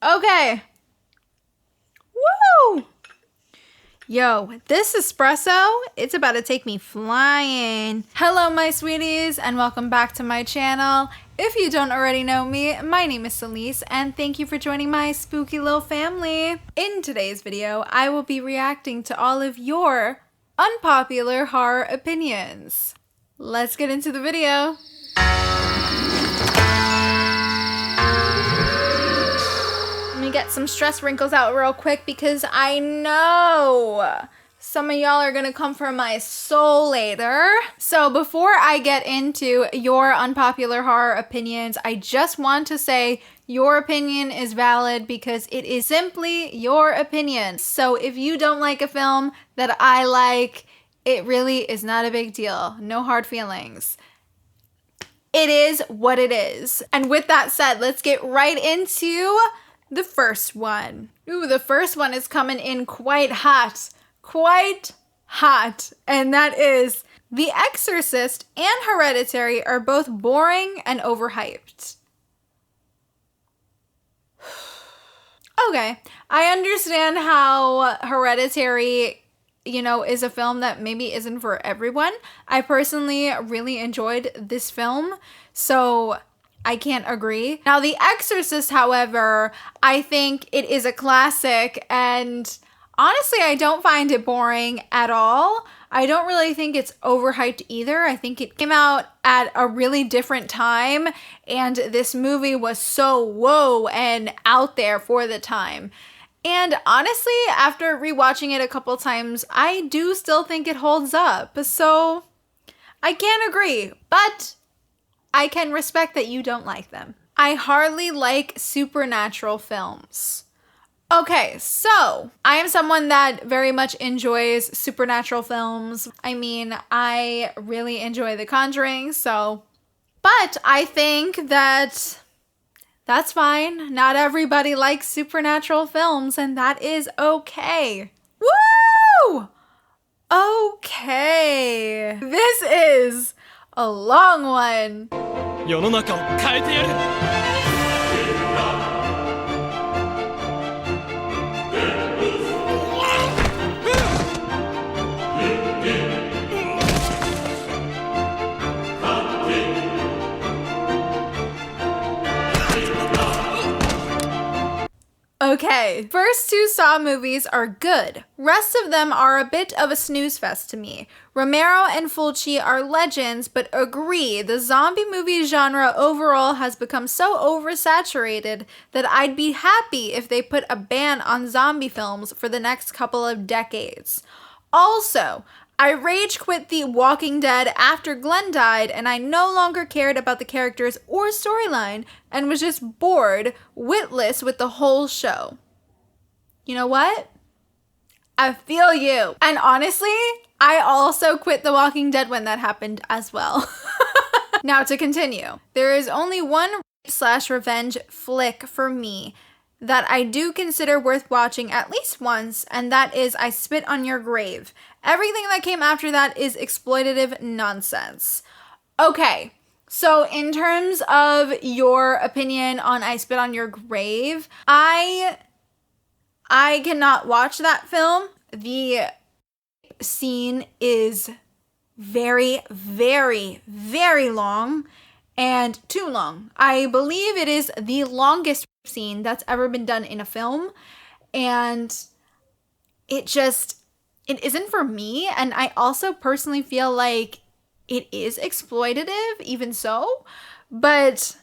Okay. Woo! Yo, this espresso, it's about to take me flying. Hello, my sweeties, and welcome back to my channel. If you don't already know me, my name is Celise, and thank you for joining my spooky little family. In today's video, I will be reacting to all of your unpopular horror opinions. Let's get into the video. Let me get some stress wrinkles out real quick because I know some of y'all are gonna come for my soul later. So before I get into your unpopular horror opinions, I just want to say your opinion is valid because it is simply your opinion. So if you don't like a film that I like, it really is not a big deal. No hard feelings. It is what it is. And with that said, let's get right into the first one. Ooh, the first one is coming in quite hot. Quite hot. And that is The Exorcist and Hereditary are both boring and overhyped. Okay, I understand how Hereditary, is a film that maybe isn't for everyone. I personally really enjoyed this film, so I can't agree. Now, The Exorcist, however, I think it is a classic, and honestly, I don't find it boring at all. I don't really think it's overhyped either. I think it came out at a really different time, and this movie was so whoa and out there for the time. And honestly, after rewatching it a couple times, I do still think it holds up. So I can't agree, but I can respect that you don't like them. I hardly like supernatural films. Okay, so I am someone that very much enjoys supernatural films. I mean, I really enjoy The Conjuring, but I think that's fine. Not everybody likes supernatural films, and that is okay. Woo! Okay. This is a long one. 世の中を変えてやる Okay, first two Saw movies are good. Rest of them are a bit of a snooze fest to me. Romero and Fulci are legends, but agree the zombie movie genre overall has become so oversaturated that I'd be happy if they put a ban on zombie films for the next couple of decades. Also, I rage quit The Walking Dead after Glenn died, and I no longer cared about the characters or storyline and was just bored, witless with the whole show. You know what? I feel you. And honestly, I also quit The Walking Dead when that happened as well. Now to continue. There is only one /revenge flick for me that I do consider worth watching at least once, and that is I Spit on Your Grave. Everything that came after that is exploitative nonsense. Okay, so in terms of your opinion on I Spit on Your Grave, I cannot watch that film. The scene is very, very, very long and too long. I believe it is the longest scene that's ever been done in a film, and it isn't for me. And I also personally feel like it is exploitative even so, but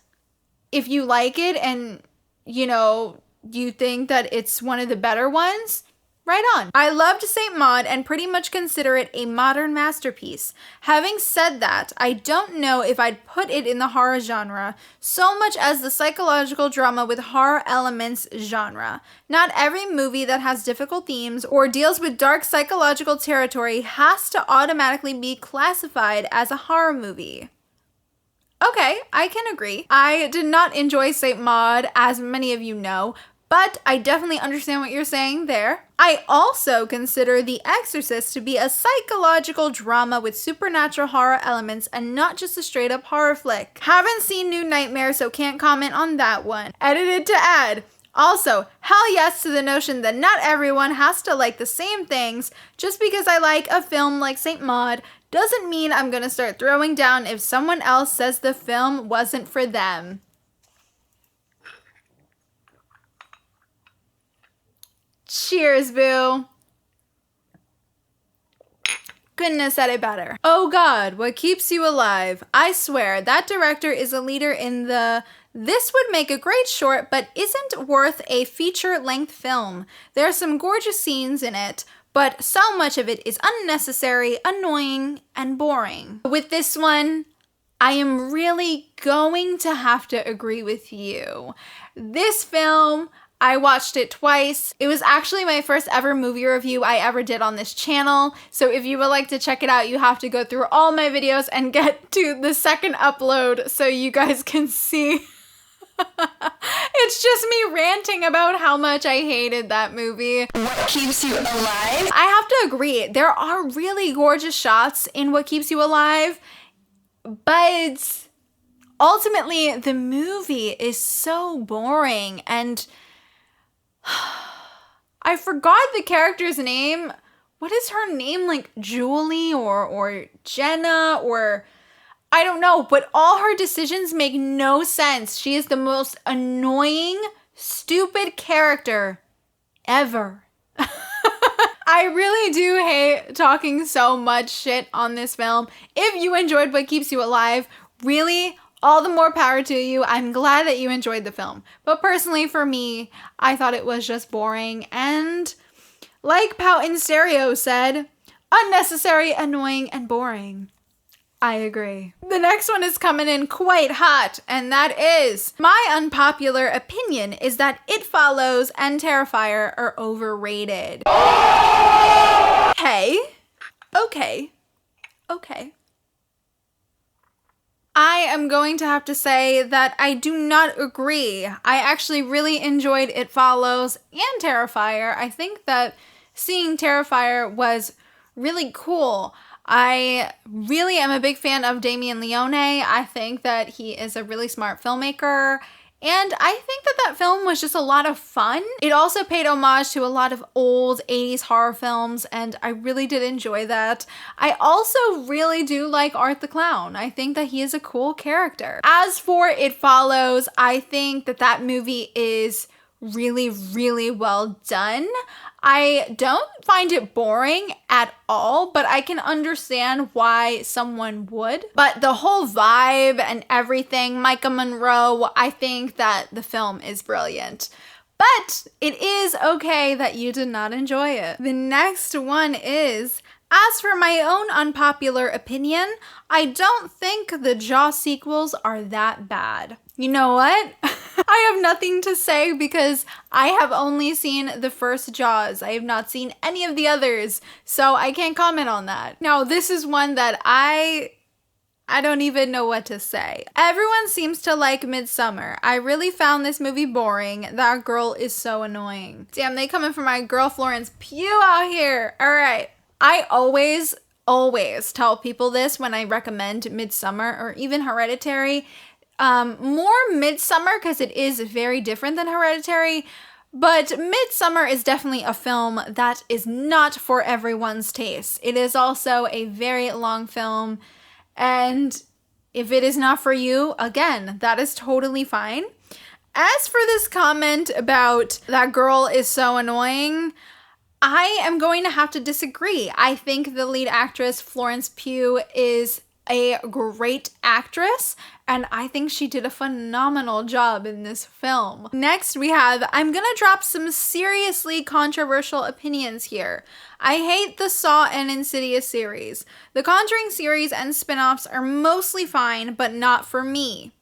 if you like it and you think that it's one of the better ones, right on. I loved Saint Maud and pretty much consider it a modern masterpiece. Having said that, I don't know if I'd put it in the horror genre so much as the psychological drama with horror elements genre. Not every movie that has difficult themes or deals with dark psychological territory has to automatically be classified as a horror movie. Okay, I can agree. I did not enjoy Saint Maud, as many of you know, but I definitely understand what you're saying there. I also consider The Exorcist to be a psychological drama with supernatural horror elements and not just a straight up horror flick. Haven't seen New Nightmare, so can't comment on that one. Edited to add, Also, hell yes to the notion that not everyone has to like the same things. Just because I like a film like Saint Maud doesn't mean I'm gonna start throwing down if someone else says the film wasn't for them. Cheers, boo. Couldn't have said it better. Oh God, what keeps you alive? I swear, that director is a leader in the this would make a great short but isn't worth a feature-length film. There are some gorgeous scenes in it, but so much of it is unnecessary, annoying, and boring. With this one, I am really going to have to agree with you. This film, I watched it twice. It was actually my first ever movie review I ever did on this channel. So if you would like to check it out, you have to go through all my videos and get to the second upload so you guys can see. It's just me ranting about how much I hated that movie. What keeps you alive? I have to agree, there are really gorgeous shots in What Keeps You Alive, but ultimately the movie is so boring, and I forgot the character's name. What is her name? Like Julie or Jenna or I don't know, but all her decisions make no sense. She is the most annoying, stupid character ever. I really do hate talking so much shit on this film. If you enjoyed What Keeps You Alive, really, all the more power to you. I'm glad that you enjoyed the film. But personally, for me, I thought it was just boring. And like Pout in Stereo said, unnecessary, annoying, and boring. I agree. The next one is coming in quite hot, and that is, my unpopular opinion is that It Follows and Terrifier are overrated. Okay. I am going to have to say that I do not agree. I actually really enjoyed It Follows and Terrifier. I think that seeing Terrifier was really cool. I really am a big fan of Damien Leone. I think that he is a really smart filmmaker. And I think that that film was just a lot of fun. It also paid homage to a lot of old 80s horror films, and I really did enjoy that. I also really do like Art the Clown. I think that he is a cool character. As for It Follows, I think that that movie is really, really well done. I don't find it boring at all, but I can understand why someone would. But the whole vibe and everything, Micah Monroe, I think that the film is brilliant. But it is okay that you did not enjoy it. The next one is, as for my own unpopular opinion, I don't think the Jaws sequels are that bad. You know what? I have nothing to say because I have only seen the first Jaws. I have not seen any of the others, so I can't comment on that. Now, this is one that I don't even know what to say. Everyone seems to like Midsommar. I really found this movie boring. That girl is so annoying. Damn, they coming for my girl Florence Pugh out here. All right. I always tell people this when I recommend Midsommar or even Hereditary. More Midsommar because it is very different than Hereditary, but Midsommar is definitely a film that is not for everyone's taste. It is also a very long film, and if it is not for you, again, that is totally fine. As for this comment about that girl is so annoying, I am going to have to disagree. I think the lead actress, Florence Pugh, is a great actress, and I think she did a phenomenal job in this film. Next we have, I'm gonna drop some seriously controversial opinions here. I hate the Saw and Insidious series. The Conjuring series and spin-offs are mostly fine, but not for me.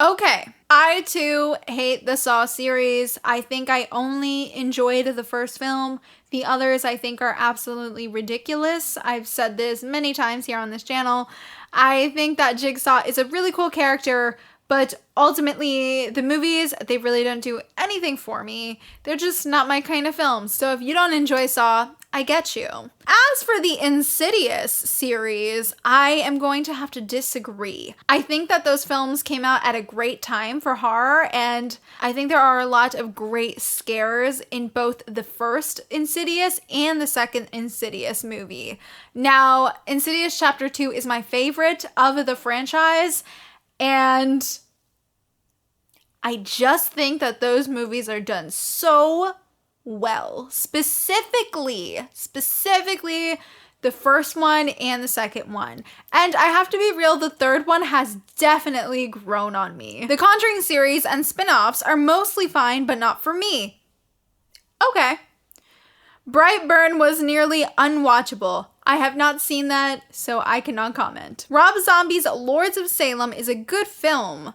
Okay, I too hate the Saw series. I think I only enjoyed the first film. The others I think are absolutely ridiculous. I've said this many times here on this channel. I think that Jigsaw is a really cool character, But ultimately, the movies, they really don't do anything for me. They're just not my kind of films. So if you don't enjoy Saw, I get you. As for the Insidious series, I am going to have to disagree. I think that those films came out at a great time for horror, and I think there are a lot of great scares in both the first Insidious and the second Insidious movie. Now, Insidious Chapter 2 is my favorite of the franchise, and I just think that those movies are done so well. Specifically, the first one and the second one. And I have to be real, the third one has definitely grown on me. The Conjuring series and spin-offs are mostly fine, but not for me. Okay. Brightburn was nearly unwatchable. I have not seen that, so I cannot comment. Rob Zombie's Lords of Salem is a good film.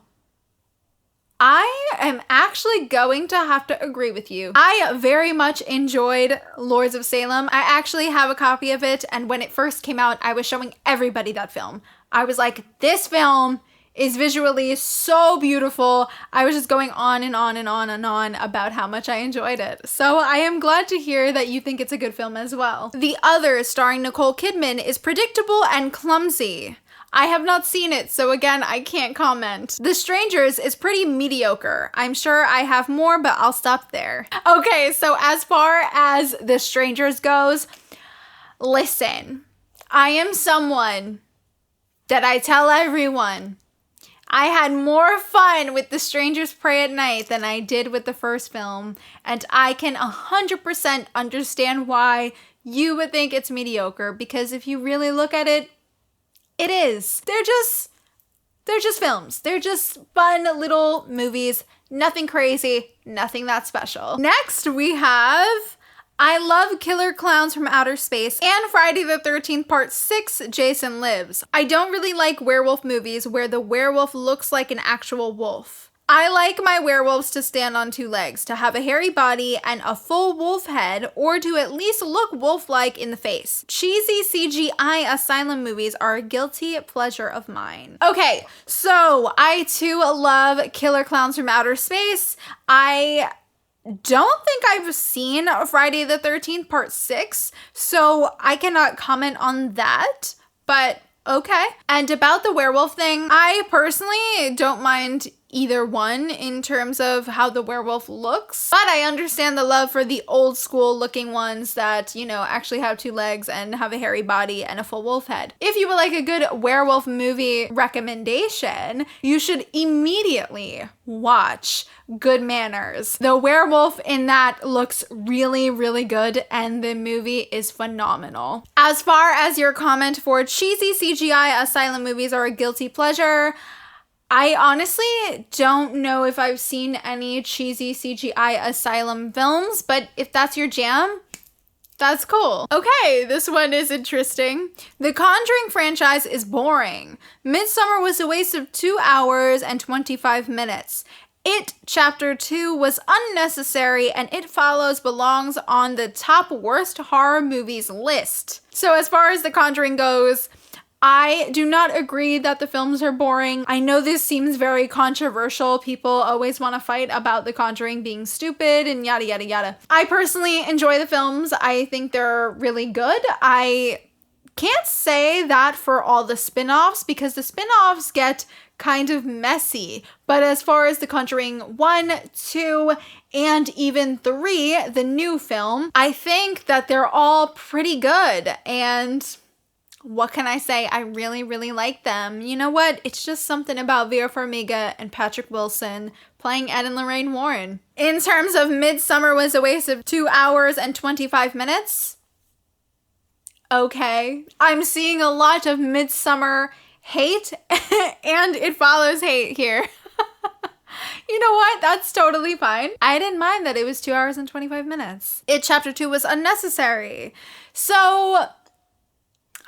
I am actually going to have to agree with you. I very much enjoyed Lords of Salem. I actually have a copy of it, and when it first came out, I was showing everybody that film. I was like, this film is visually so beautiful. I was just going on and on and on and on about how much I enjoyed it. So I am glad to hear that you think it's a good film as well. The Other, starring Nicole Kidman, is predictable and clumsy. I have not seen it, so again, I can't comment. The Strangers is pretty mediocre. I'm sure I have more, but I'll stop there. Okay, so as far as The Strangers goes, listen, I am someone that I tell everyone I had more fun with The Strangers Pray at Night than I did with the first film, and I can 100% understand why you would think it's mediocre, because if you really look at it, it is. They're just films. They're just fun little movies. Nothing crazy, nothing that special. Next, we have I Love Killer Clowns from Outer Space and Friday the 13th Part 6, Jason Lives. I don't really like werewolf movies where the werewolf looks like an actual wolf. I like my werewolves to stand on two legs, to have a hairy body and a full wolf head, or to at least look wolf-like in the face. Cheesy CGI asylum movies are a guilty pleasure of mine. Okay, so I too love Killer Clowns from Outer Space. I don't think I've seen Friday the 13th Part 6, so I cannot comment on that, but okay. And about the werewolf thing, I personally don't mind either one in terms of how the werewolf looks, but I understand the love for the old school looking ones that, you know, actually have two legs and have a hairy body and a full wolf head. If you would like a good werewolf movie recommendation, you should immediately watch Good Manners. The werewolf in that looks really, really good, and the movie is phenomenal. As far as your comment for cheesy CGI asylum movies are a guilty pleasure, I honestly don't know if I've seen any cheesy CGI asylum films, but if that's your jam, that's cool. Okay, this one is interesting. The Conjuring franchise is boring. Midsommar was a waste of 2 hours and 25 minutes. It Chapter 2 was unnecessary, and It Follows belongs on the top worst horror movies list. So as far as The Conjuring goes, I do not agree that the films are boring. I know this seems very controversial. People always want to fight about The Conjuring being stupid and yada yada yada. I personally enjoy the films. I think they're really good. I can't say that for all the spin-offs because the spin-offs get kind of messy. But as far as The Conjuring 1, 2, and even 3, the new film, I think that they're all pretty good. And what can I say? I really, really like them. You know what? It's just something about Vera Farmiga and Patrick Wilson playing Ed and Lorraine Warren. In terms of Midsommar was a waste of 2 hours and 25 minutes. Okay. I'm seeing a lot of Midsommar hate and It Follows hate here. You know what? That's totally fine. I didn't mind that it was 2 hours and 25 minutes. It Chapter 2 was unnecessary. So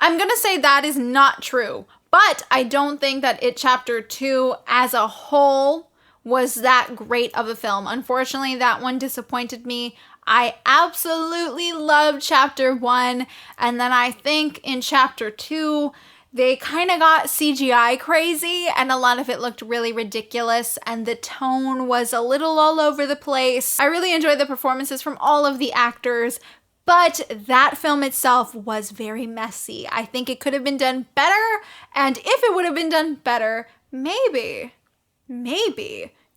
I'm gonna say that is not true, but I don't think that It Chapter 2 as a whole was that great of a film. Unfortunately, that one disappointed me. I absolutely loved Chapter 1, and then I think in Chapter 2, they kind of got CGI crazy and a lot of it looked really ridiculous and the tone was a little all over the place. I really enjoyed the performances from all of the actors, but that film itself was very messy. I think it could have been done better, and if it would have been done better, maybe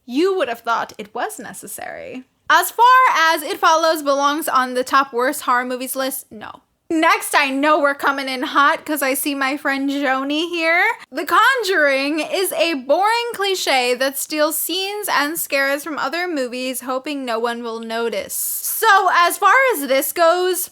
you would have thought it was necessary. As far as It Follows belongs on the top worst horror movies list, no. Next, I know we're coming in hot because I see my friend Joni here. The Conjuring is a boring cliche that steals scenes and scares from other movies, hoping no one will notice. So, as far as this goes,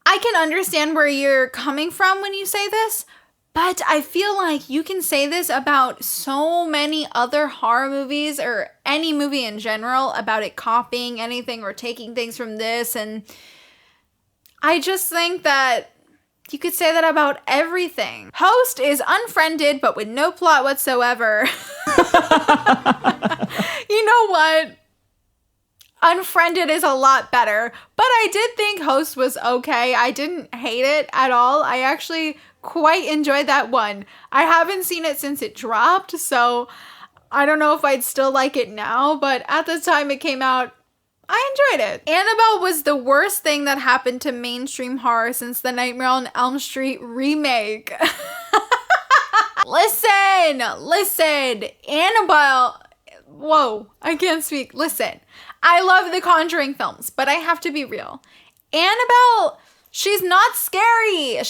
I can understand where you're coming from when you say this, but I feel like you can say this about so many other horror movies or any movie in general about it copying anything or taking things from this, and I just think that you could say that about everything. Host is unfriended, but with no plot whatsoever. You know what? Unfriended is a lot better, but I did think Host was okay. I didn't hate it at all. I actually quite enjoyed that one. I haven't seen it since it dropped, so I don't know if I'd still like it now, but at the time it came out, I enjoyed it. Annabelle was the worst thing that happened to mainstream horror since the Nightmare on Elm Street remake. Listen, Annabelle, whoa, I can't speak. Listen, I love the Conjuring films, but I have to be real. Annabelle, she's not scary.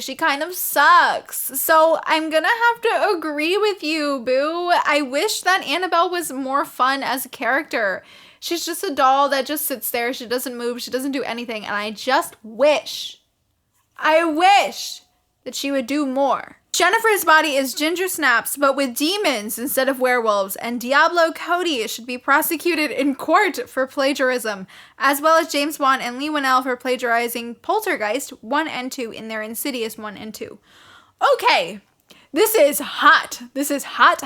She kind of sucks. So I'm gonna have to agree with you, boo. I wish that Annabelle was more fun as a character. She's just a doll that just sits there. She doesn't move. She doesn't do anything. And I just wish that she would do more. Jennifer's Body is Ginger Snaps, but with demons instead of werewolves. And Diablo Cody should be prosecuted in court for plagiarism, as well as James Wan and Lee Winnell for plagiarizing Poltergeist 1 and 2 in their Insidious 1 and 2. Okay, this is hot. This is hot.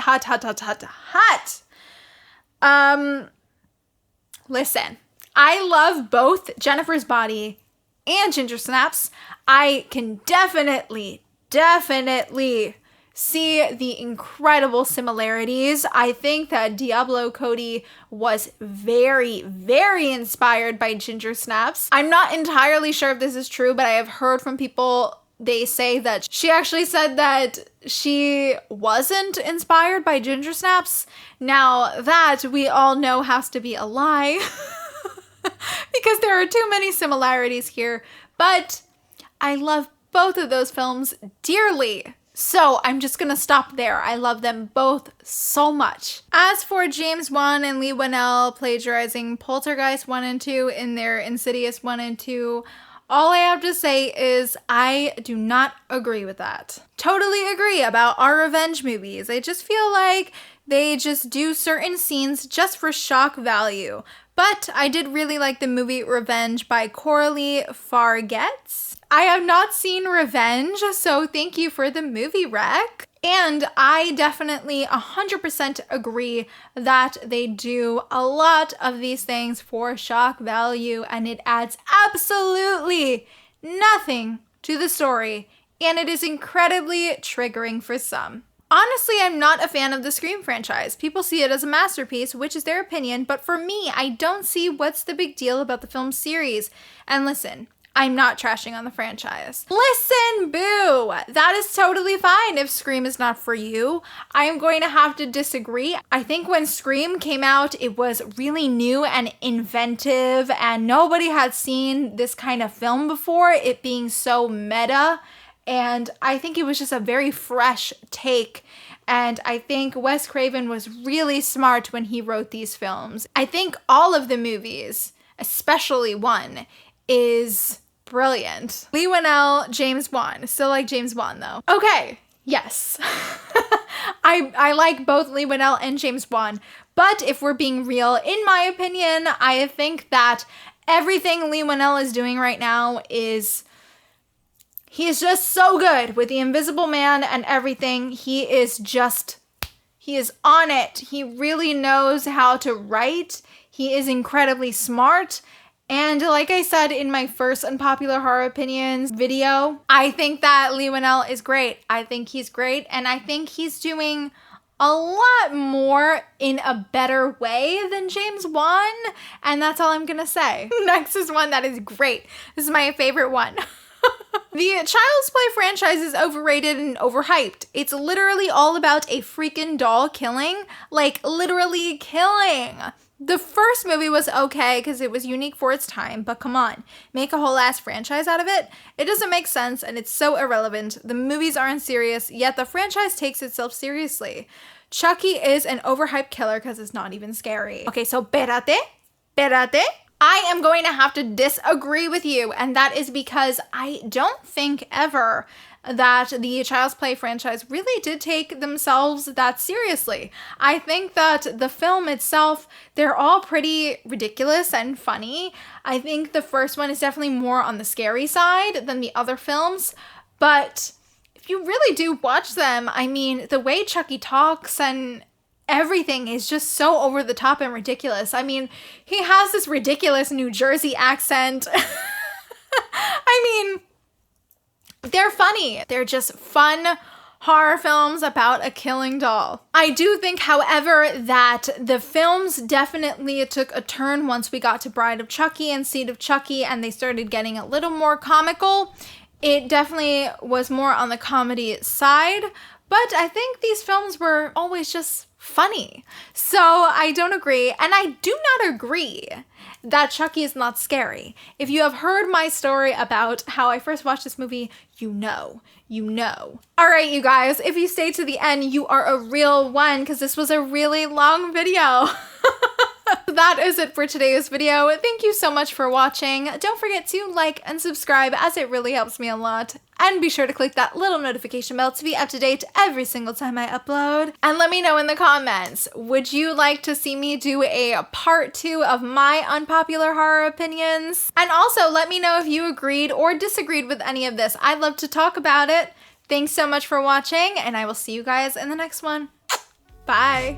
Listen, I love both Jennifer's Body and Ginger Snaps. I can definitely see the incredible similarities. I think that Diablo Cody was very, very inspired by Ginger Snaps. I'm not entirely sure if this is true, but I have heard from people, they say that she actually said that she wasn't inspired by Ginger Snaps. Now that we all know has to be a lie because there are too many similarities here, but I love both of those films dearly. So I'm just gonna stop there. I love them both so much. As for James Wan and Lee Winnell plagiarizing Poltergeist 1 and 2 in their Insidious 1 and 2, all I have to say is I do not agree with that. Totally agree about our revenge movies. I just feel like they just do certain scenes just for shock value. But I did really like the movie Revenge by Coralie Fargetz. I have not seen Revenge, so thank you for the movie rec. And I definitely 100% agree that they do a lot of these things for shock value, and it adds absolutely nothing to the story, and it is incredibly triggering for some. Honestly, I'm not a fan of the Scream franchise. People see it as a masterpiece, which is their opinion, but for me, I don't see what's the big deal about the film series. And listen, I'm not trashing on the franchise. Listen, boo! That is totally fine if Scream is not for you. I am going to have to disagree. I think when Scream came out, it was really new and inventive, and nobody had seen this kind of film before, it being so meta. And I think it was just a very fresh take. And I think Wes Craven was really smart when he wrote these films. I think all of the movies, especially one, is brilliant. Lee Winnell, James Wan. Still like James Wan though. Okay, yes. I like both Lee Winnell and James Wan. But if we're being real, in my opinion, I think that everything Lee Winnell is doing right now is... he is just so good with The Invisible Man and everything. He is on it. He really knows how to write. He is incredibly smart. And like I said in my first unpopular horror opinions video, I think that Leigh Whannell is great. I think he's great, and I think he's doing a lot more in a better way than James Wan, and that's all I'm gonna say. Next is one that is great. This is my favorite one. The Child's Play franchise is overrated and overhyped. It's literally all about a freaking doll killing, like literally killing. The first movie was okay because it was unique for its time, but come on, make a whole ass franchise out of it? It doesn't make sense and it's so irrelevant. The movies aren't serious, yet the franchise takes itself seriously. Chucky is an overhyped killer because it's not even scary. Okay, so espérate. I am going to have to disagree with you, and that is because I don't think ever that the Child's Play franchise really did take themselves that seriously. I think that the film itself, they're all pretty ridiculous and funny. I think the first one is definitely more on the scary side than the other films, but if you really do watch them, I mean, the way Chucky talks and everything is just so over the top and ridiculous. I mean, he has this ridiculous New Jersey accent. I mean, they're funny. They're just fun horror films about a killing doll. I do think, however, that the films definitely took a turn once we got to Bride of Chucky and Seed of Chucky, and they started getting a little more comical. It definitely was more on the comedy side, but I think these films were always just funny. So I don't agree, and I do not agree that Chucky is not scary. If you have heard my story about how I first watched this movie, you know. All right, you guys, if you stayed to the end, you are a real one, because this was a really long video. That is it for today's video. Thank you so much for watching. Don't forget to like and subscribe, as it really helps me a lot. And be sure to click that little notification bell to be up to date every single time I upload. And let me know in the comments, would you like to see me do a part 2 of my unpopular horror opinions? And also let me know if you agreed or disagreed with any of this. I'd love to talk about it. Thanks so much for watching, and I will see you guys in the next one. Bye.